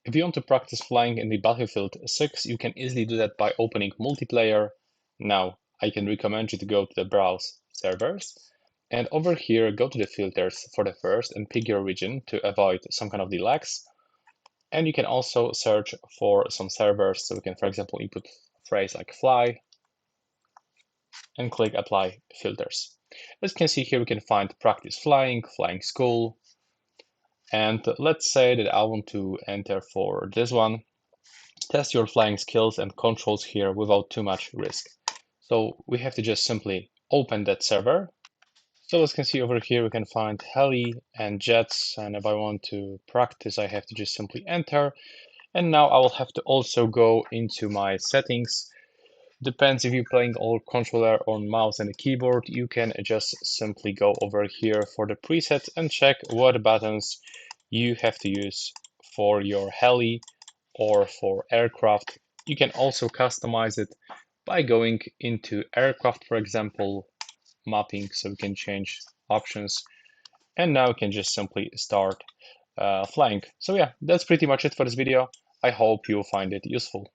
If you want to practice flying in the Battlefield 6, you can easily do that by opening multiplayer. Now, I can recommend you to go to the browse servers, and over here, go to the filters for the first and pick your region to avoid some kind of the lags. And you can also search for some servers. So we can, for example, input a phrase like fly and click apply filters. As you can see here, we can find practice flying, flying school. And let's say that I want to enter for this one. Test your flying skills and controls here without too much risk. So we have to just simply open that server. So as you can see over here, we can find heli and jets. And if I want to practice, I have to just simply enter. And now I will have to also go into my settings. Depends if you're playing all controller on mouse and a keyboard, you can just simply go over here for the presets and check what buttons you have to use for your heli or for aircraft. You can also customize it by going into aircraft, for example, mapping, so we can change options. And now we can just simply start flying. So yeah, that's pretty much it for this video. I hope you'll find it useful.